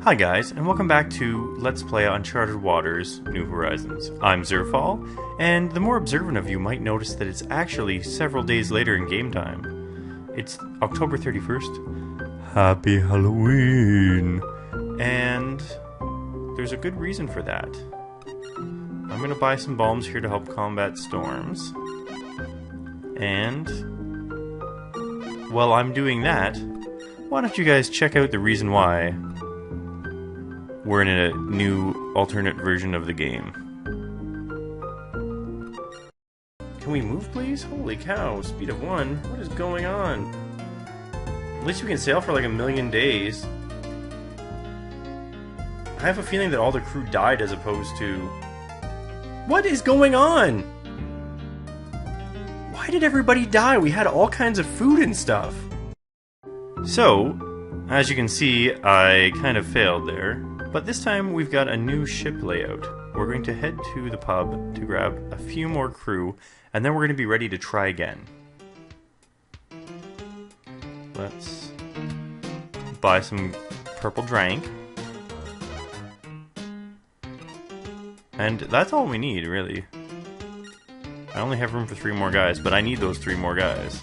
Hi guys, and welcome back to Let's Play Uncharted Waters New Horizons. I'm Zerfall, and the more observant of you might notice that it's actually several days later in game time. It's October 31st. Happy Halloween! And there's a good reason for that. I'm gonna buy some bombs here to help combat storms. And while I'm doing that, why don't you guys check out the reason why we're in a new alternate version of the game. Can we move, please? Holy cow, speed of 1. What is going on? At least we can sail for like a million days. I have a feeling that all the crew died as opposed to... What is going on? Why did everybody die? We had all kinds of food and stuff. So, as you can see, I kind of failed there. But this time we've got a new ship layout. We're going to head to the pub to grab a few more crew, and then we're going to be ready to try again. Let's buy some purple drink. And that's all we need, really. I only have room for 3 more guys, but I need those 3 more guys.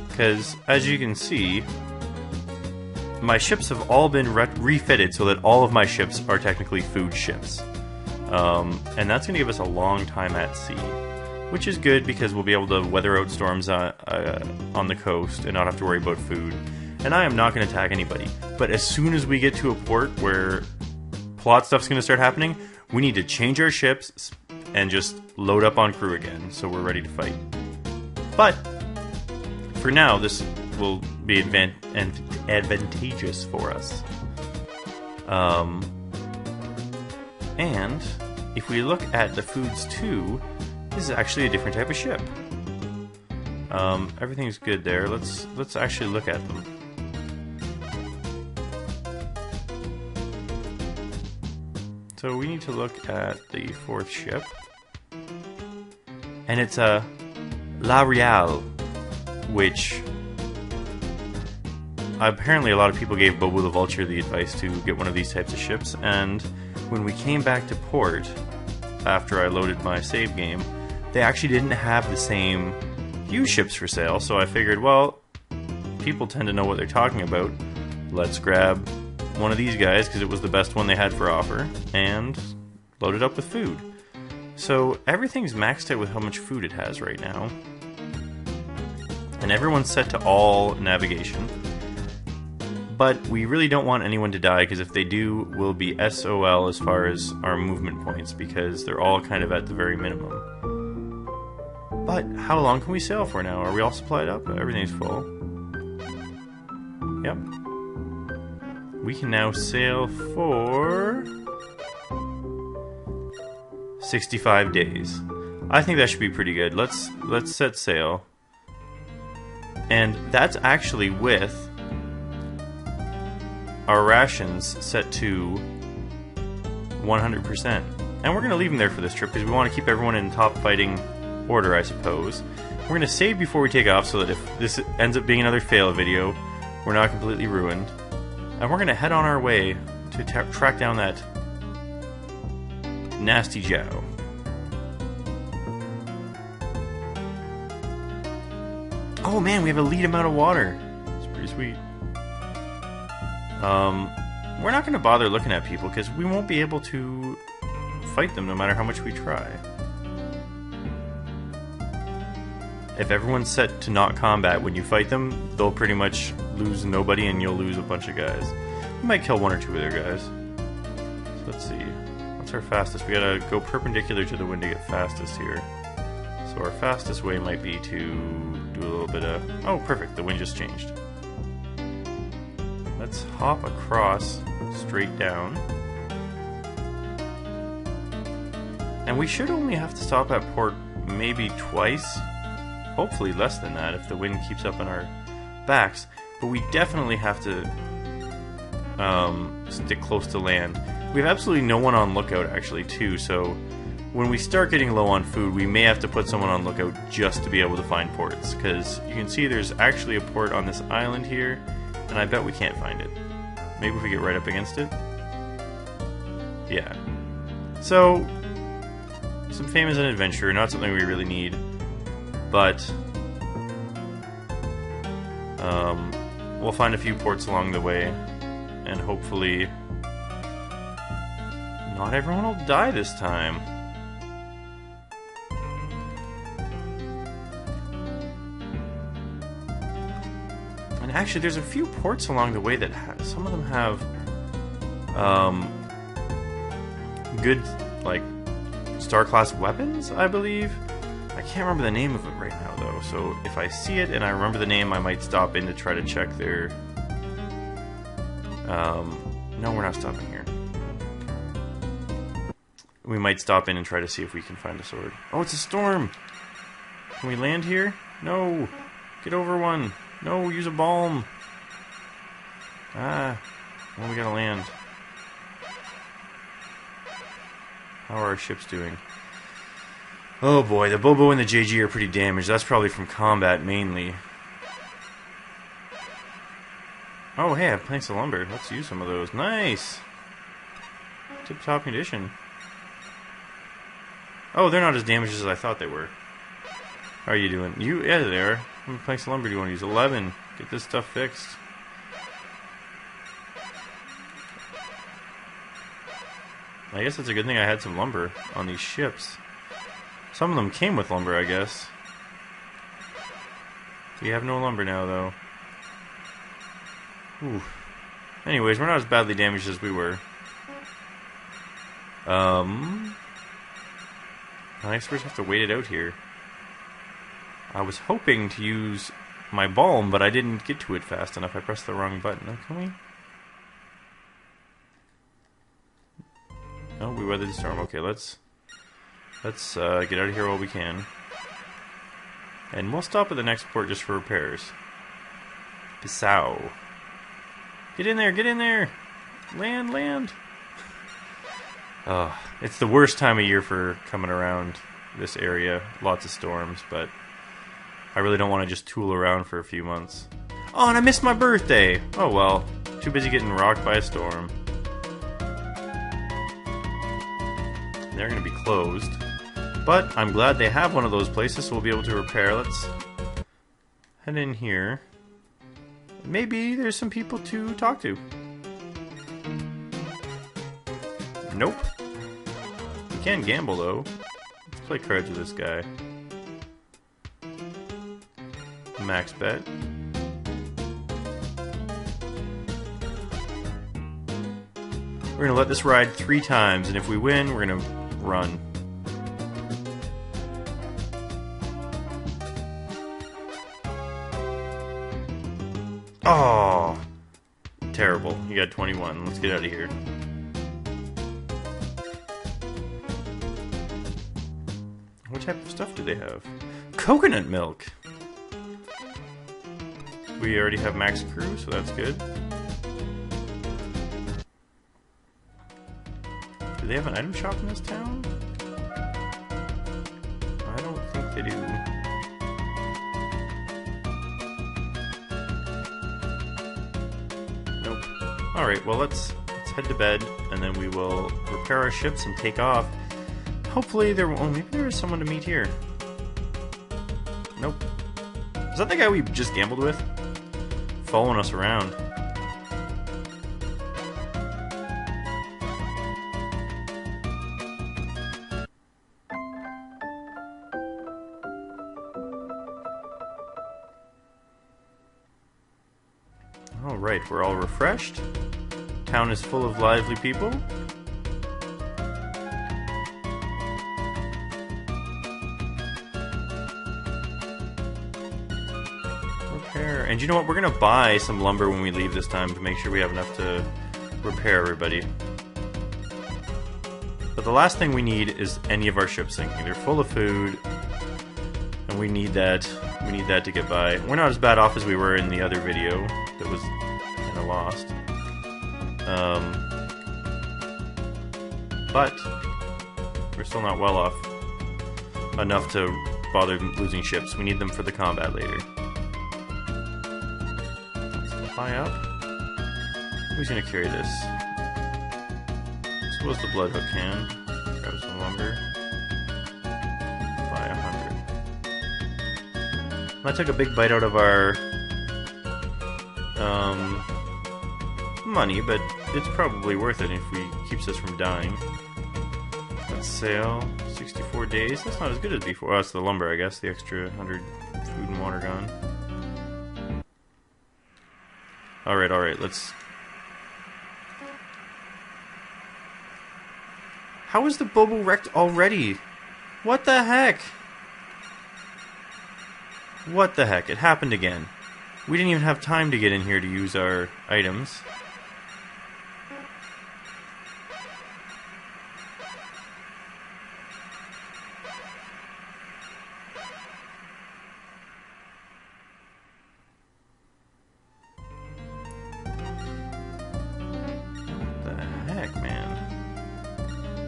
Because, as you can see, my ships have all been refitted so that all of my ships are technically food ships. And that's going to give us a long time at sea. Which is good because we'll be able to weather out storms on the coast and not have to worry about food. And I am not going to attack anybody. But as soon as we get to a port where plot stuff's going to start happening, we need to change our ships and just load up on crew again so we're ready to fight. But for now, this will be advantageous for us. And if we look at the foods too, this is actually a different type of ship. Everything's good there. Let's actually look at them. So we need to look at the 4th ship, and it's a La Real, which apparently a lot of people gave Bobo the Vulture the advice to get one of these types of ships, and when we came back to port after I loaded my save game, they actually didn't have the same used ships for sale, so I figured, well, people tend to know what they're talking about. Let's grab one of these guys, because it was the best one they had for offer, and load it up with food. So everything's maxed out with how much food it has right now. And everyone's set to all navigation. But we really don't want anyone to die, because if they do, we'll be SOL as far as our movement points, because they're all kind of at the very minimum. But how long can we sail for now? Are we all supplied up? Everything's full. Yep. We can now sail for 65 days. I think that should be pretty good. Let's set sail. And that's actually with our rations set to 100%. And we're going to leave them there for this trip because we want to keep everyone in top fighting order, I suppose. We're going to save before we take off so that if this ends up being another fail video, we're not completely ruined. And we're going to head on our way to track down that nasty Joe. Oh man, we have a lead amount of water. It's pretty sweet. We're not going to bother looking at people because we won't be able to fight them no matter how much we try. If everyone's set to not combat when you fight them, they'll pretty much lose nobody and you'll lose a bunch of guys. You might kill 1 or 2 of their guys. So let's see. What's our fastest? We gotta go perpendicular to the wind to get fastest here. So our fastest way might be to do a little bit of... Oh, perfect. The wind just changed. Let's hop across straight down. And we should only have to stop at port maybe twice. Hopefully less than that if the wind keeps up on our backs. But we definitely have to stick close to land. We have absolutely no one on lookout actually too, so when we start getting low on food, we may have to put someone on lookout just to be able to find ports. Because you can see there's actually a port on this island here, and I bet we can't find it. Maybe if we get right up against it. Yeah. So, some fame as an adventurer, not something we really need, but we'll find a few ports along the way, and hopefully not everyone will die this time. And actually, there's a few ports along the way that some of them have good, like, star-class weapons, I believe. I can't remember the name of it right now, though, so if I see it and I remember the name, I might stop in to try to check their... no, we're not stopping here. We might stop in and try to see if we can find a sword. Oh, it's a storm! Can we land here? No! Get over one! No, use a balm! Ah, well, we gotta land. How are our ships doing? Oh boy, the Bobo and the JG are pretty damaged. That's probably from combat, mainly. Oh, hey, I have planks of lumber. Let's use some of those. Nice! Tip-top condition. Oh, they're not as damaged as I thought they were. How are you doing? Yeah, they are. How many planks of lumber do you want to use? 11. Get this stuff fixed. I guess it's a good thing I had some lumber on these ships. Some of them came with lumber, I guess. We have no lumber now, though. Ooh. Anyways, we're not as badly damaged as we were. I guess we just have to wait it out here. I was hoping to use my balm, but I didn't get to it fast enough. I pressed the wrong button. Oh, can we? Oh, we weathered the storm. Okay, let's get out of here while we can. And we'll stop at the next port just for repairs. Bissau. Get in there, get in there! Land, land! It's the worst time of year for coming around this area. Lots of storms, but I really don't want to just tool around for a few months. Oh, and I missed my birthday! Oh well, too busy getting rocked by a storm. They're going to be closed. But I'm glad they have one of those places, so we'll be able to repair. Let's head in here. Maybe there's some people to talk to. Nope. We can gamble, though. Let's play cards with this guy. Max bet. We're going to let this ride 3 times, and if we win, we're going to run. Oh, terrible. You got 21. Let's get out of here. What type of stuff do they have? Coconut milk! We already have max crew, so that's good. Do they have an item shop in this town? I don't think they do. Nope. Alright, well let's head to bed, and then we will repair our ships and take off. Hopefully there will... Oh, maybe there is someone to meet here. Nope. Is that the guy we just gambled with? Following us around. Alright, we're all refreshed. Town is full of lively people. Repair. And you know what? We're going to buy some lumber when we leave this time to make sure we have enough to repair everybody. But the last thing we need is any of our ships sinking. They're full of food, and we need that. We need that to get by. We're not as bad off as we were in the other video that was kind of lost. But we're still not well off enough to bother losing ships. We need them for the combat later. Let's fly up. Who's gonna carry this? I suppose the bloodhook can. Grab some lumber. Buy 100. That took a big bite out of our money, but it's probably worth it if we keeps us from dying. Let's sail 64 days. That's not as good as before. Oh, it's the lumber, I guess. The extra 100 food and water gone. Alright, let's... How is the Bobo wrecked already? What the heck? What the heck? It happened again. We didn't even have time to get in here to use our items. What the heck, man?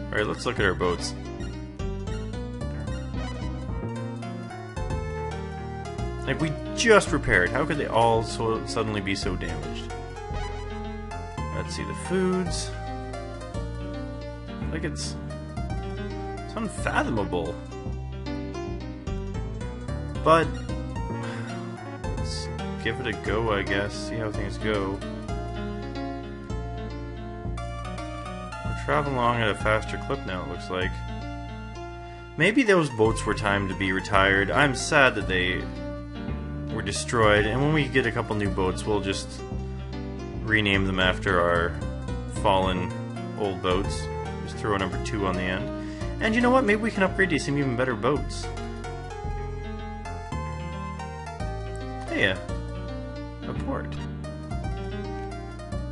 Alright, let's look at our boats. Like, we just repaired. How could they all suddenly be so damaged? Let's see the foods. Like, it's unfathomable. But let's give it a go, I guess. See how things go. We're traveling along at a faster clip now, it looks like. Maybe those boats were timed to be retired. I'm sad that they were destroyed, and when we get a couple new boats, we'll just rename them after our fallen old boats. Just throw a number 2 on the end. And you know what? Maybe we can upgrade to some even better boats. Hey, a port.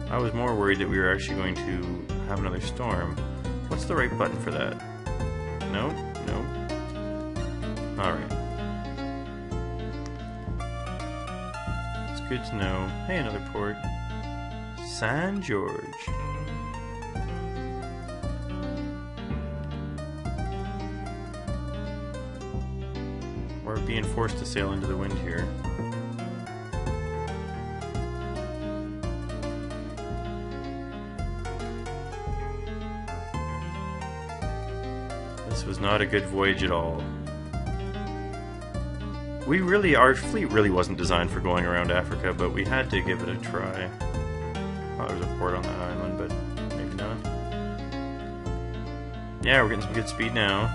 I was more worried that we were actually going to have another storm. What's the right button for that? No? No. Alright. It's good to know. Hey, another port. San George. We're being forced to sail into the wind here. This was not a good voyage at all. Our fleet really wasn't designed for going around Africa, but we had to give it a try. Oh, there's a port on that island, but maybe not. Yeah, we're getting some good speed now.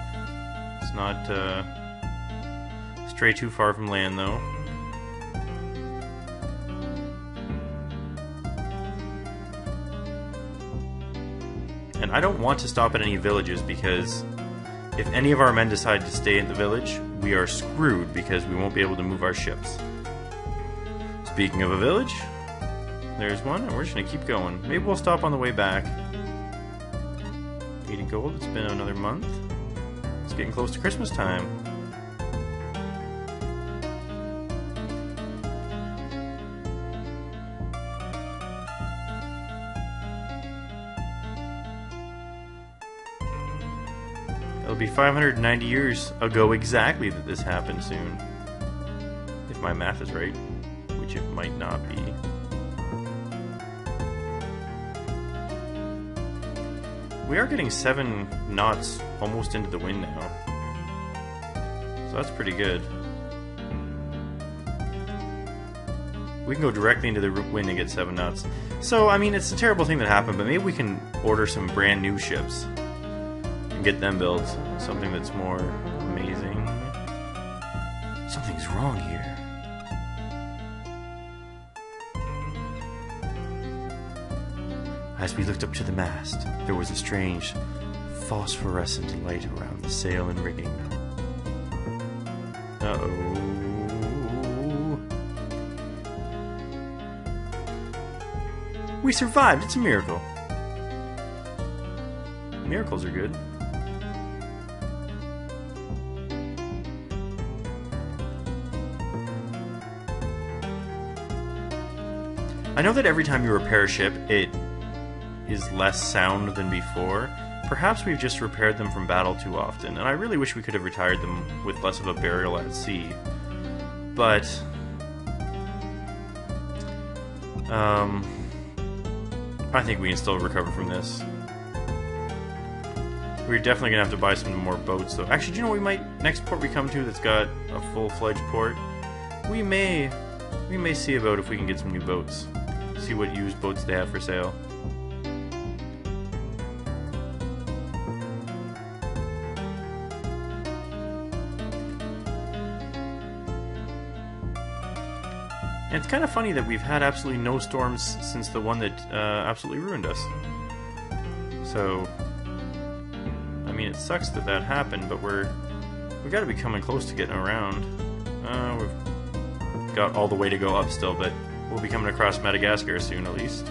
It's not stray too far from land, though. And I don't want to stop at any villages, because if any of our men decide to stay in the village, we are screwed because we won't be able to move our ships. Speaking of a village, there's one, and we're just going to keep going. Maybe we'll stop on the way back. 80 gold, it's been another month. It's getting close to Christmas time. It'll be 590 years ago exactly that this happened soon. If my math is right, which it might not be. We are getting 7 knots almost into the wind now. So that's pretty good. We can go directly into the wind and get 7 knots. So, I mean, it's a terrible thing that happened, but maybe we can order some brand new ships. Get them built. Something that's more amazing. Something's wrong here. As we looked up to the mast, there was a strange phosphorescent light around the sail and rigging. Uh-oh. We survived! It's a miracle. Miracles are good. I know that every time you repair a ship, it is less sound than before. Perhaps we've just repaired them from battle too often, and I really wish we could have retired them with less of a burial at sea. But, I think we can still recover from this. We're definitely gonna have to buy some more boats, though. Actually, do you know what we might... Next port we come to that's got a full-fledged port, we may see about if we can get some new boats. See what used boats they have for sale. And it's kind of funny that we've had absolutely no storms since the one that absolutely ruined us. So, I mean, it sucks that that happened, but we got to be coming close to getting around. We've got all the way to go up still, but we'll be coming across Madagascar soon, at least.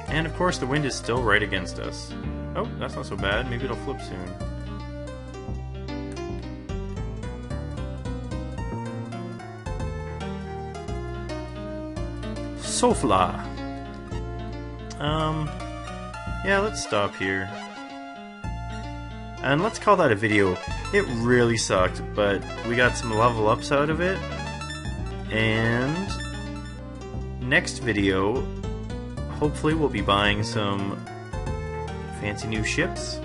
And of course, the wind is still right against us. Oh, that's not so bad. Maybe it'll flip soon. Sofla. Yeah, let's stop here. And let's call that a video. It really sucked, but we got some level ups out of it. And next video, hopefully we'll be buying some fancy new ships.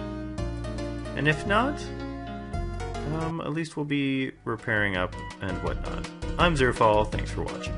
And if not, at least we'll be repairing up and whatnot. I'm Zerfall, thanks for watching.